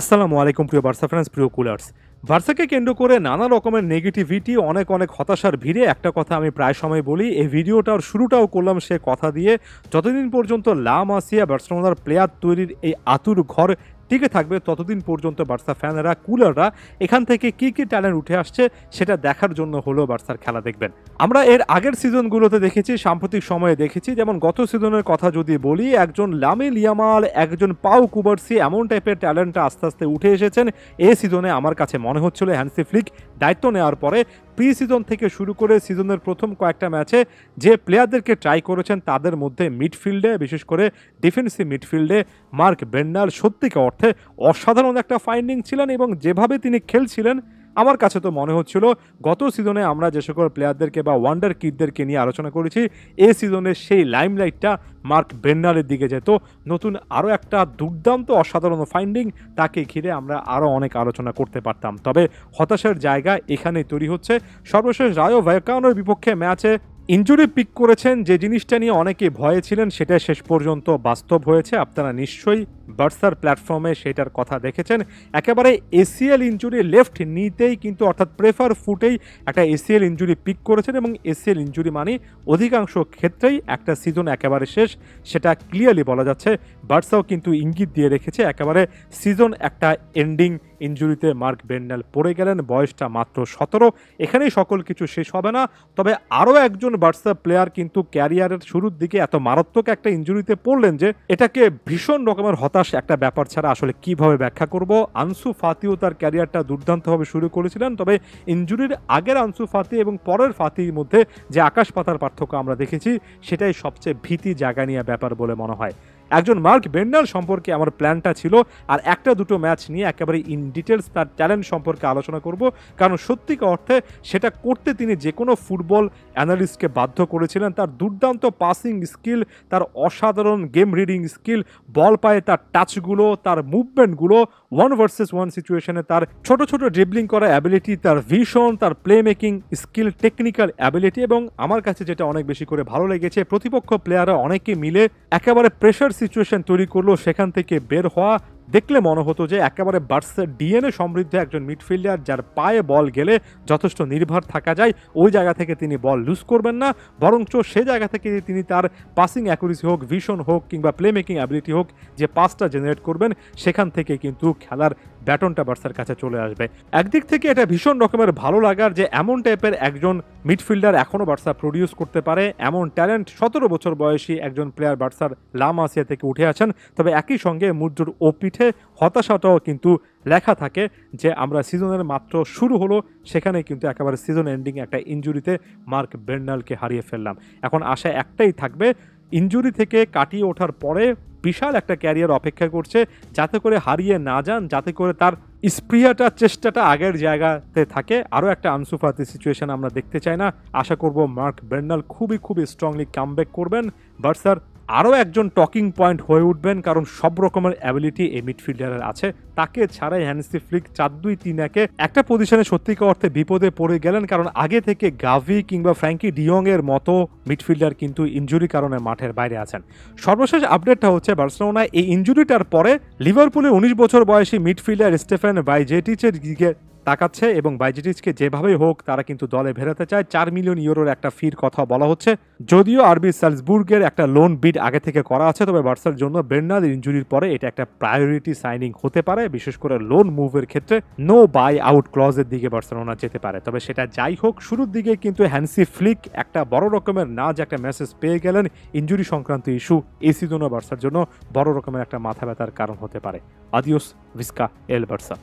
আসসালামু আলাইকুম প্রিয় বার্সা ফ্যান্স, প্রিয় কুলার্স। বার্সাকে কেন্দ্র করে নানা রকমের নেগেটিভিটি, অনেক হতাশার ভিড়ে একটা কথা আমি প্রায় সময় বলি। এই ভিডিওটার শুরুটাও করলাম সে কথা দিয়ে, যতদিন পর্যন্ত লা মাসিয়া বার্সেলোনার প্লেয়ার তৈরির এই আতুর ঘর টিকে থাকবে ততদিন পর্যন্ত বার্সা ফ্যানেরা, কুলাররা এখান থেকে কি ট্যালেন্ট উঠে আসছে সেটা দেখার জন্য হলো বার্সার খেলা দেখবেন। আমরা এর আগের সিজনগুলোতে দেখেছি, সাম্প্রতিক সময়ে দেখেছি, যেমন গত সিজনের কথা যদি বলি, একজন লামিন ইয়ামাল, একজন পাউ কুবার্সি, এমন টাইপের ট্যালেন্টটা আস্তে আস্তে উঠে এসেছেন। এই সিজনে আমার কাছে মনে হচ্ছিল হ্যান্সি ফ্লিক দায়িত্ব নেওয়ার পরে প্রি সিজন থেকে শুরু করে সিজনের প্রথম কয়েকটা ম্যাচে যে প্লেয়ারদেরকে ট্রাই করেছেন তাদের মধ্যে মিডফিল্ডে, বিশেষ করে ডিফেন্সিভ মিডফিল্ডে মার্ক বেন্নাল সত্যিকার অর্থে অসাধারণ একটা ফাইন্ডিং ছিলেন, এবং যেভাবে তিনি খেলছিলেন আমার কাছে তো মনে হচ্ছিল গত সিজনে আমরা যে সকল প্লেয়ারদেরকে বা ওয়ান্ডার কিডদেরকে নিয়ে আলোচনা করেছি, এই সিজনের সেই লাইমলাইটটা মার্ক বেন্নালের দিকে যেত। নতুন আরও একটা দুর্দান্ত অসাধারণ ফাইন্ডিং, তাকে ঘিরে আমরা আরও অনেক আলোচনা করতে পারতাম। তবে হতাশার জায়গা এখানেই তৈরি হচ্ছে। সর্বশেষ রায়ো ভায়াকানোর বিপক্ষে ম্যাচে ইনজুরি পিক করেছেন, যে জিনিসটা নিয়ে অনেকে ভয়ে ছিলেন সেটা শেষ পর্যন্ত বাস্তব হয়েছে। আপনারা নিশ্চয়ই বার্সার প্ল্যাটফর্মে সেটার কথা দেখেছেন। একেবারে এসিএল ইনজুরি, লেফট নিতেই কিন্তু, অর্থাৎ প্রেফার ফুটেই একটা এসিএল ইনজুরি পিক করেছেন, এবং এসিএল ইনজুরি মানে অধিকাংশ ক্ষেত্রেই একটা সিজন একেবারে শেষ, সেটা ক্লিয়ারলি বলা যাচ্ছে। বার্সাও কিন্তু ইঙ্গিত দিয়ে রেখেছে একেবারে সিজন একটা এন্ডিং ইনজুরিতে মার্ক বেন্নাল পড়ে গেলেন। বয়সটা মাত্র 17। এখানেই সকল কিছু শেষ হবে না। তবে আরও একজন বার্সা প্লেয়ার কিন্তু ক্যারিয়ারের শুরুর দিকে এত মারাত্মক একটা ইনজুরিতে পড়লেন যে এটাকে ভীষণ রকমের হতাশ একটা ব্যাপার ছাড়া আসলে কিভাবে ব্যাখ্যা করব। আনসু ফাতিও তার ক্যারিয়ারটা দুর্দান্তভাবে শুরু করেছিলেন, তবে ইনজুরির আগের আনসু ফাতি এবং পরের ফাতির মধ্যে যে আকাশ পাতার পার্থক্য আমরা দেখেছি, সেটাই সবচেয়ে ভীতি জাগা নিয়ে ব্যাপার বলে মনে হয়। একজন মার্ক বেন্নাল সম্পর্কে আমার প্ল্যানটা ছিল আর একটা দুটো ম্যাচ নিয়ে একেবারে ইন ডিটেলস তার ট্যালেন্ট সম্পর্কে আলোচনা করব, কারণ সত্যিকার অর্থে সেটা করতে তিনি যে কোনো ফুটবল অ্যানালিস্টকে বাধ্য করেছিলেন। তার দুর্দান্ত পাসিং স্কিল, তার অসাধারণ গেম রিডিং স্কিল, বল পায়ে তার টাচগুলো, তার মুভমেন্টগুলো, 1 ভার্সেস 1 সিচুয়েশনে তার ছোট ছোট ড্রিবলিং করা অ্যাবিলিটি, তার ভিশন, তার play making skill, technical ability, এবং আমার কাছে যেটা অনেক বেশি করে ভালো লেগেছে, প্রতিপক্ষ প্লেয়াররা অনেকে মিলে একেবারে প্রেশার সিচুয়েশন তৈরি করলো, সেখান থেকে বের হওয়া দেখলে মনে হতো যে একেবারে বার্সার ডিএনএ সমৃদ্ধ একজন মিডফিল্ডার, যার পায়ে বল গেলে যথেষ্ট নির্ভর থাকা যায়। ওই জায়গা থেকে তিনি বল লুজ করবেন না, বরঞ্চ সে জায়গা থেকে তিনি তার পাসিং অ্যাকুরেসি হোক, ভিশন হোক, কিংবা প্লে মেকিং অ্যাবিলিটি হোক, যে পাসটা জেনারেট করবেন, সেখান থেকে কিন্তু খেলার ব্যাটনটা বার্সার কাছে চলে আসবে। একদিক থেকে এটা ভীষণ রকমের ভালো লাগার যে এমন টাইপের একজন মিডফিল্ডার এখনও বার্সা প্রডিউস করতে পারে, এমন ট্যালেন্ট 17 বছর বয়সী একজন প্লেয়ার বার্সার লা মাসিয়া থেকে উঠে আছেন। তবে একই সঙ্গে মুদ্রুর ও পিঠে হতাশাটাও কিন্তু লেখা থাকে যে আমরা সিজনের মাত্র শুরু হলো, সেখানে কিন্তু একেবারে সিজন এন্ডিং একটা ইনজুরিতে মার্ক বেন্নালকে হারিয়ে ফেললাম। এখন আশা একটাই থাকবে, ইনজুরি থেকে কাটিয়ে ওঠার পরে বিশাল একটা ক্যারিয়ার অপেক্ষা করছে, যাতে করে হারিয়ে না যান, যাতে করে তার স্পৃহাটা, চেষ্টাটা আগের জায়গাতে থাকে। আরও একটা আনসু ফাতি সিচুয়েশন আমরা দেখতে চাই না। আশা করব মার্ক বেন্নাল খুবই স্ট্রংলি কামব্যাক করবেন, বার্সার আরও একজন টকিং পয়েন্ট হয়ে উঠবেন, কারণ সব রকমের অ্যাবিলিটি এই মিডফিল্ডারের আছে। তাকে ছাড়াই হ্যান্সি ফ্লিক 4-2-3-1 একটা পজিশনে সত্যিকার অর্থে বিপদে পড়ে গেলেন, কারণ আগে থেকে গাভি কিংবা ফ্র্যাঙ্কি ডিয়ং এর মতো মিডফিল্ডার কিন্তু ইনজুরি কারণে মাঠের বাইরে আছেন। সর্বশেষ আপডেটটা হচ্ছে বার্সেলোনা এই ইনজুরিটার পরে লিভারপুলের 19 বছর বয়সী মিডফিল্ডার স্টেফান বাইজেটিচের দিকে তাকাচ্ছে, এবং বাইজেটিচকে যেভাবে হোক তারা কিন্তু দলে ভেরাতে চায়। 4 মিলিয়ন ইউরোর একটা ফির কথা বলা হচ্ছে, যদিও আরবি সালজবুর্গের একটা লোন বিড আগে থেকে করা আছে। তবে বার্সার জন্য বেন্নাল ইনজুরির পরে এটা একটা প্রায়োরিটি সাইনিং হতে পারে, বিশেষ করে লোন মুভের ক্ষেত্রে নো বাই আউট ক্লজের দিকে বার্সেলোনা যেতে পারে। তবে সেটা যাই হোক, শুরুর দিকে কিন্তু হ্যান্সি ফ্লিক একটা বড় রকমের একটা মেসেজ পেয়ে গেলেন। ইনজুরি সংক্রান্ত ইস্যু এই সিজনও বার্সার জন্য বড় রকমের একটা মাথা ব্যথার কারণ হতে পারে। আদিওস ভিস্কা এল বার্সা।